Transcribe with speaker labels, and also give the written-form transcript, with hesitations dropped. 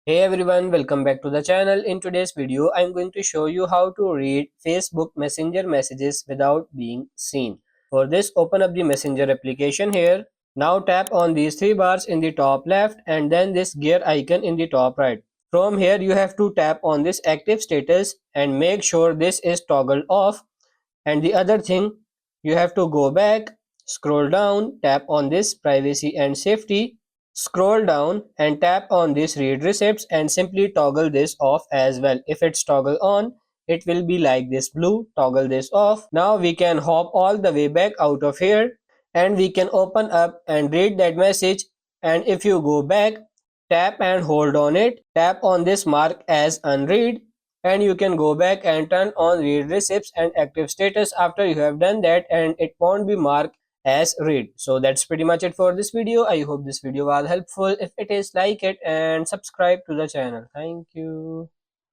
Speaker 1: Hey everyone, welcome back to the channel. In today's video, I'm going to show you how to read Facebook Messenger messages without being seen. For this, open up the Messenger application here. Now tap on these three bars in the top left and then this gear icon in the top right. From here, you have to tap on this active status and make sure this is toggled off. And the other thing, you have to go back, scroll down, tap on this privacy and safety, scroll down and tap on this read receipts and simply toggle this off as well. If it's toggle on, it will be like this blue, toggle this off. Now we can hop all the way back out of here and we can open up and read that message. And if you go back, tap and hold on it, tap on this mark as unread and you can go back and turn on read receipts and active status after you have done that and it won't be marked as read. So that's pretty much it for this video. I hope this video was helpful. If it is, like it and subscribe to the channel. Thank you.